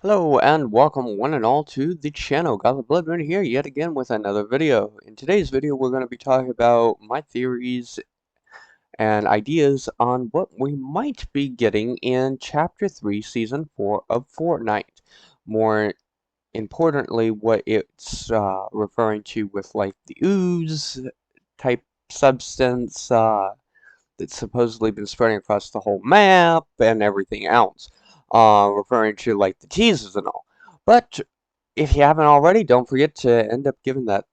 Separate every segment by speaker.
Speaker 1: Hello and welcome one and all to the channel. Got the Bloodman here yet again with another video. In today's video we're going to be talking about my theories and ideas on what we might be getting in Chapter 3 Season 4 of Fortnite. More importantly, what it's referring to with like the ooze type substance that's supposedly been spreading across the whole map and everything else. Referring to like the teasers and all. But if you haven't already, don't forget to end up giving that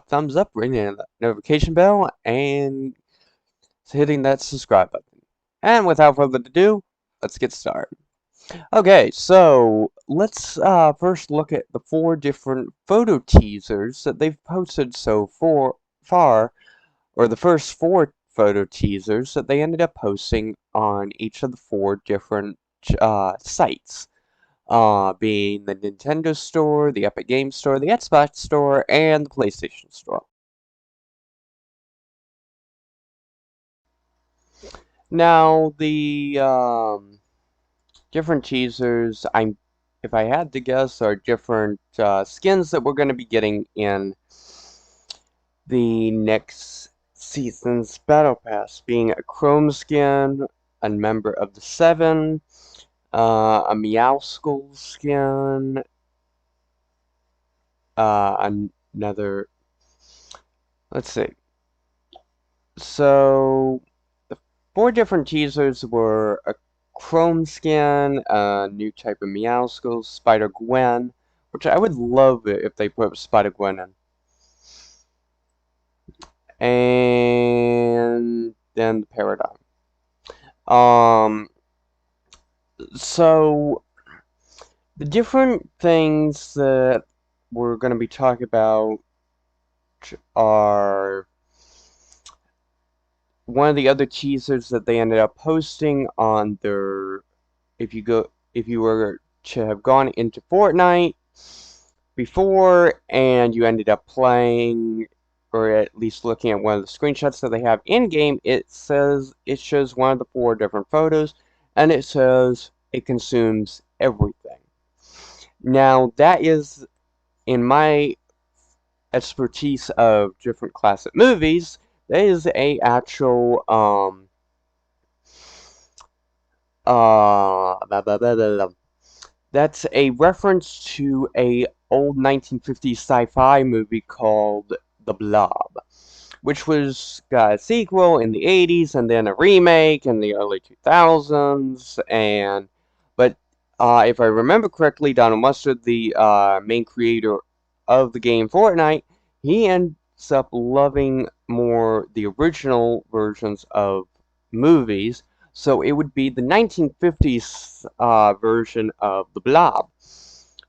Speaker 1: thumbs up, ringing the notification bell, and hitting that subscribe button. And without further ado, let's get started. Okay, so let's first look at the 4 different photo teasers that they've posted so far, or the first 4 photo teasers that they ended up posting on each of the 4 different sites. Being the Nintendo Store, the Epic Games Store, the Xbox Store, and the PlayStation Store. Now, the different teasers, if I had to guess, are different skins that we're going to be getting in the next season's Battle Pass, being a Chrome skin, a member of the Seven, a Meow Skull skin, another, let's see. So, the 4 different teasers were a Chrome skin, a new type of Meowskull, Spider-Gwen, which I would love it if they put Spider-Gwen in. And then the Paradigm. So, the different things that we're going to be talking about are one of the other teasers that they ended up posting on their, if you were to have gone into Fortnite before and you ended up playing, or at least looking at one of the screenshots that they have in game, it shows one of the 4 different photos, and it says it consumes everything. Now that is, in my expertise of different classic movies, that is a actual that's a reference to a old 1950s sci-fi movie called The Blob, which got a sequel in the 80s and then a remake in the early 2000s. But if I remember correctly, Donald Mustard, the main creator of the game Fortnite, he ends up loving more the original versions of movies. So it would be the 1950s version of The Blob,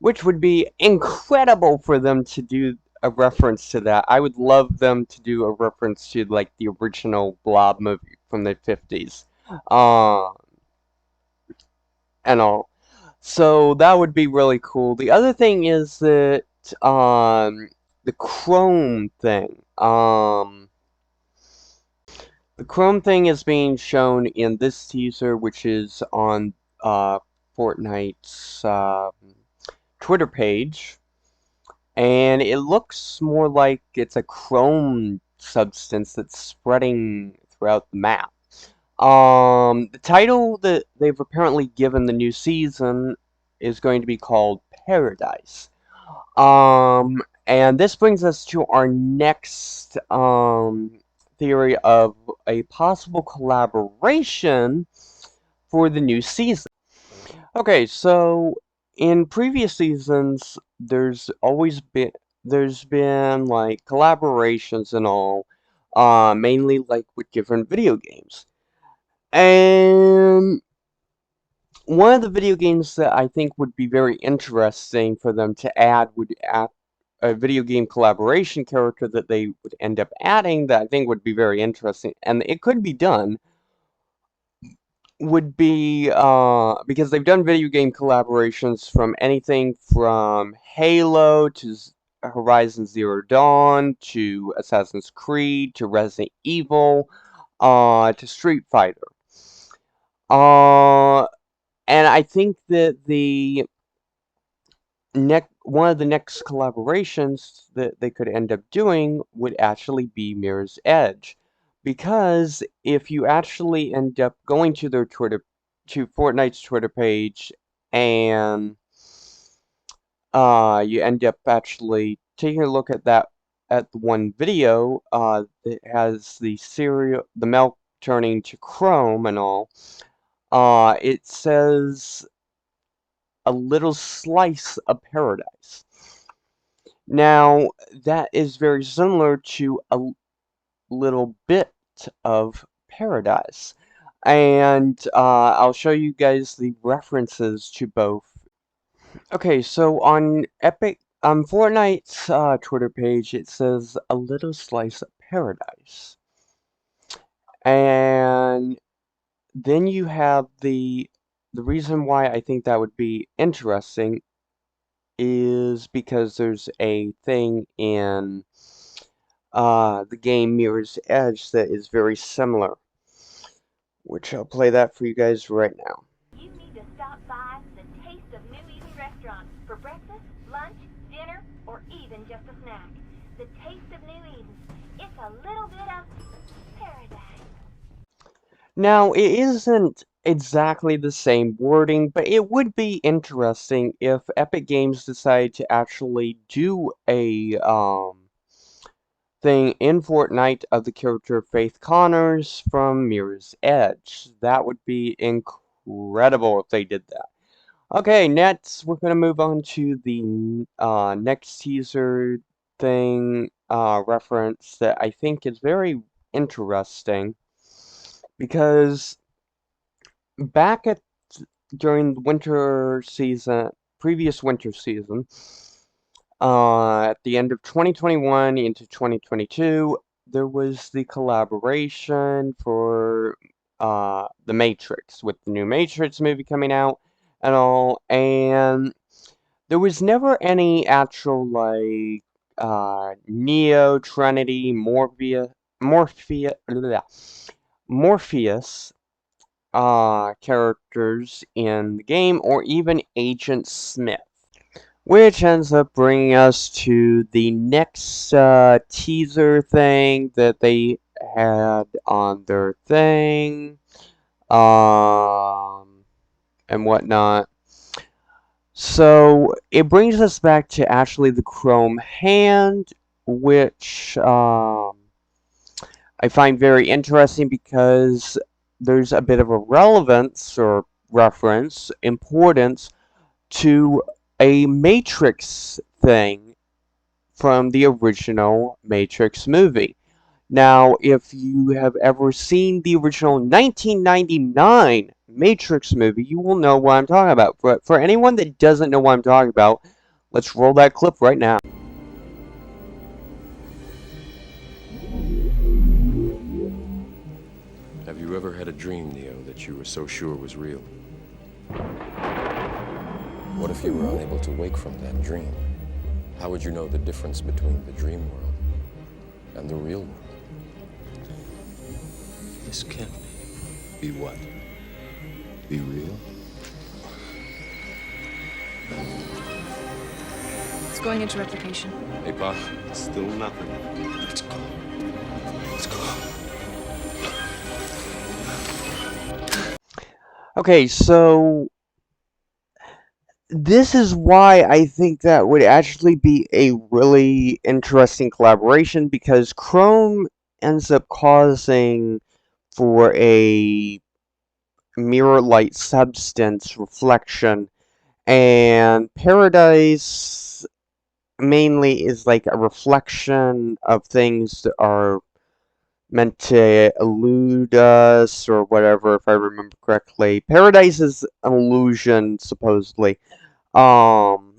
Speaker 1: which would be incredible for them to do a reference to that. I would love them to do a reference to like the original Blob movie from the 50s. And all. So that would be really cool. The other thing is that the Chrome thing. The Chrome thing is being shown in this teaser, which is on Fortnite's Twitter page, and it looks more like it's a chrome substance that's spreading throughout the map. The title that they've apparently given the new season is going to be called Paradise. And this brings us to our next theory of a possible collaboration for the new season. Okay, so in previous seasons, there's been like collaborations and all, mainly like with different video games. And one of the video games that I think would be very interesting for them to add would add a video game collaboration character that they would end up adding that I think would be very interesting, and it could be done, would be because they've done video game collaborations from anything from Halo to Horizon Zero Dawn to Assassin's Creed to Resident Evil to Street Fighter. And I think that the one of the next collaborations that they could end up doing would actually be Mirror's Edge. Because if you actually end up going to their to Fortnite's Twitter page, and you end up actually taking a look at at the one video that has the milk turning to chrome and all. It says a little slice of paradise. Now, that is very similar to a little bit of paradise. And I'll show you guys the references to both. Okay, so on Fortnite's Twitter page, it says a little slice of paradise. And then you have the reason why I think that would be interesting is because there's a thing in the game Mirror's Edge that is very similar, which I'll play that for you guys right now.
Speaker 2: You need to stop by the Taste of New Eden restaurant for breakfast, lunch, dinner, or even just a snack. The Taste of New Eden. It's a little bit of paradise.
Speaker 1: Now, it isn't exactly the same wording, but it would be interesting if Epic Games decided to actually do a thing in Fortnite of the character Faith Connors from Mirror's Edge. That would be incredible if they did that. Okay, next we're gonna move on to the next teaser thing reference that I think is very interesting because back at during the winter season, previous winter season, at the end of 2021 into 2022, there was the collaboration for The Matrix, with the new Matrix movie coming out and all, and there was never any actual, like, Neo, Trinity, Morpheus characters in the game, or even Agent Smith. Which ends up bringing us to the next teaser thing that they had on their thing, and whatnot. So it brings us back to actually the Chrome hand, which I find very interesting because there's a bit of a relevance or reference, importance to a Matrix thing from the original Matrix movie. Now, if you have ever seen the original 1999 Matrix movie, you will know what I'm talking about. But for anyone that doesn't know what I'm talking about, let's roll that clip right now.
Speaker 3: Have you ever had a dream, Neo, that you were so sure was real? What if you were unable to wake from that dream? How would you know the difference between the dream world and the real world?
Speaker 4: This can't be. Be what? Be real?
Speaker 5: It's going into replication.
Speaker 3: Hey, Pa.
Speaker 4: Still nothing.
Speaker 3: Let's go. Let's go.
Speaker 1: Okay, so this is why I think that would actually be a really interesting collaboration, because Chrome ends up causing for a mirror-like substance reflection, and Paradise mainly is like a reflection of things that are meant to elude us or whatever, if I remember correctly. Paradise is an illusion, supposedly. Um,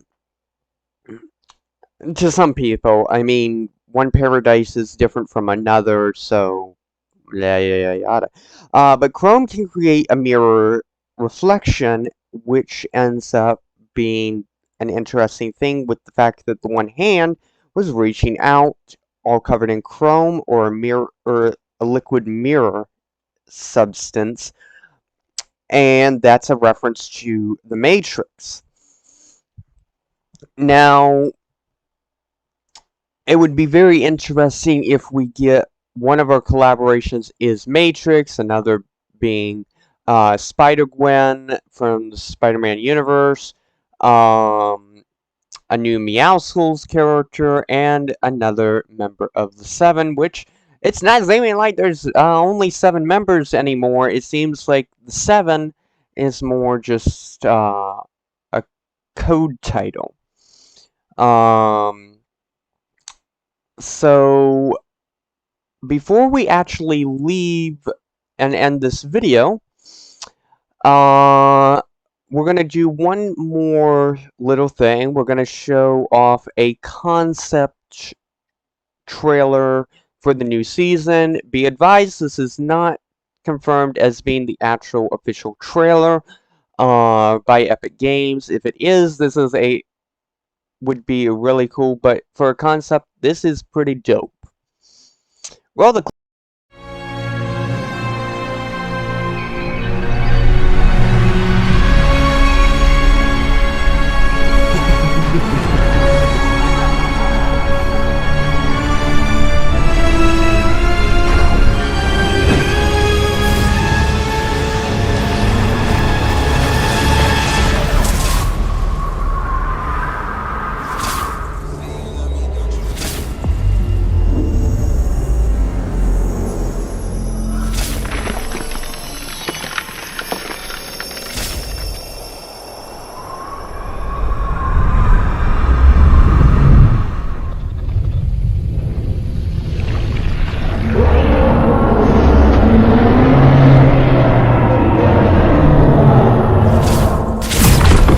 Speaker 1: to some people, I mean, one paradise is different from another, so yada yada. But Chrome can create a mirror reflection, which ends up being an interesting thing with the fact that the one hand was reaching out, all covered in chrome, or a mirror, or a liquid mirror substance, and that's a reference to the Matrix. Now, it would be very interesting if we get one of our collaborations is Matrix, another being Spider-Gwen from the Spider-Man universe, a new Meow Schools character, and another member of the Seven, which it's not seeming like there's only 7 members anymore. It seems like the Seven is more just a code title. Um, so before we actually leave and end this video, we're gonna do one more little thing. We're gonna show off a concept trailer for the new season. Be advised, this is not confirmed as being the actual official trailer by Epic Games. If it is, this is would be really cool, but for a concept, this is pretty dope. Roll the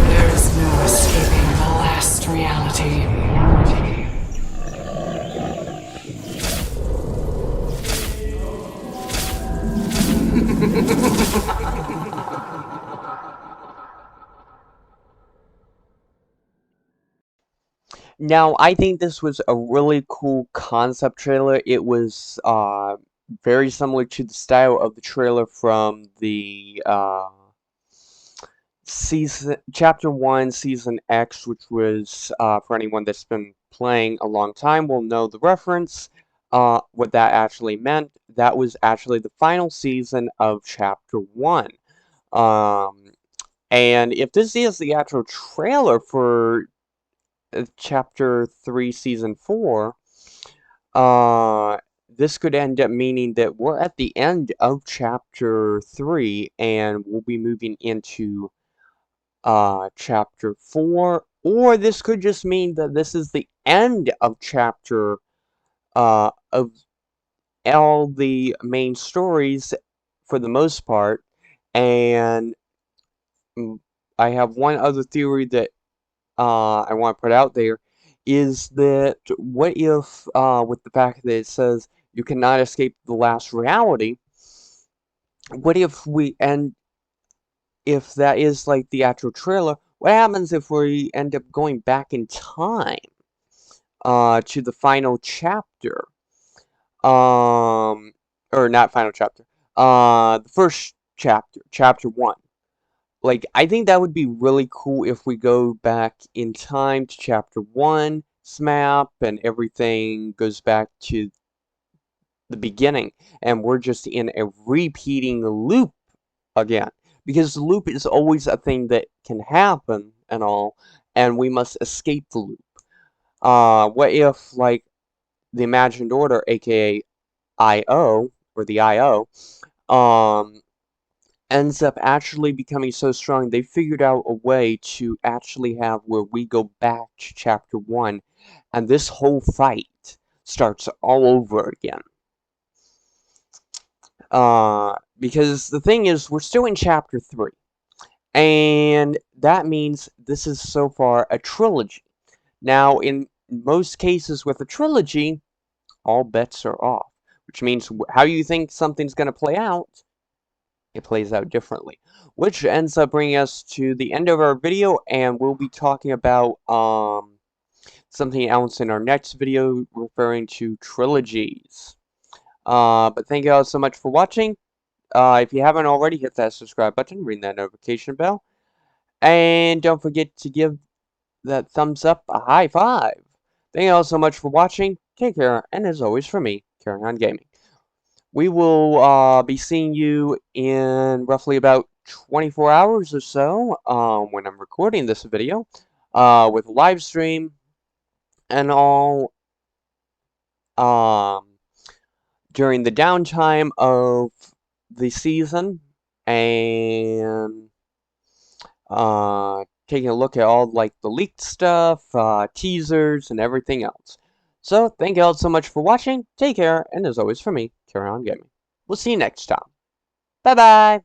Speaker 6: There is no escaping the last reality.
Speaker 1: Now, I think this was a really cool concept trailer. It was very similar to the style of the trailer from the Chapter 1, Season X, which was, for anyone that's been playing a long time will know the reference, what that actually meant. That was actually the final season of Chapter 1. Um, and if this is the actual trailer for Chapter 3, Season 4, this could end up meaning that we're at the end of Chapter 3, and we'll be moving into Chapter 4, or this could just mean that this is the end of Chapter, of all the main stories for the most part, and I have one other theory that I want to put out there, is that what if, with the fact that it says you cannot escape the last reality, what if if that is like the actual trailer, what happens if we end up going back in time, to the final chapter, or not final chapter, the first chapter, Chapter 1. Like, I think that would be really cool if we go back in time to Chapter 1's map and everything goes back to the beginning and we're just in a repeating loop again. Because the loop is always a thing that can happen and all, and we must escape the loop. What if, like, the Imagined Order, aka IO, or the IO, ends up actually becoming so strong, they figured out a way to actually have where we go back to Chapter 1, and this whole fight starts all over again. Because the thing is, we're still in Chapter 3, and that means this is so far a trilogy. Now, in most cases with a trilogy, all bets are off, which means how you think something's going to play out, it plays out differently, which ends up bringing us to the end of our video, and we'll be talking about something else in our next video referring to trilogies. But thank you all so much for watching. If you haven't already, hit that subscribe button, ring that notification bell, and don't forget to give that thumbs up, a high five. Thank you all so much for watching. Take care, and as always from me, carry on gaming. We will be seeing you in roughly about 24 hours or so when I'm recording this video with a live stream and all during the downtime of the season and taking a look at all like the leaked stuff, teasers, and everything else. So thank you all so much for watching. Take care, and as always for me, carry on gaming. We'll see you next time. Bye bye.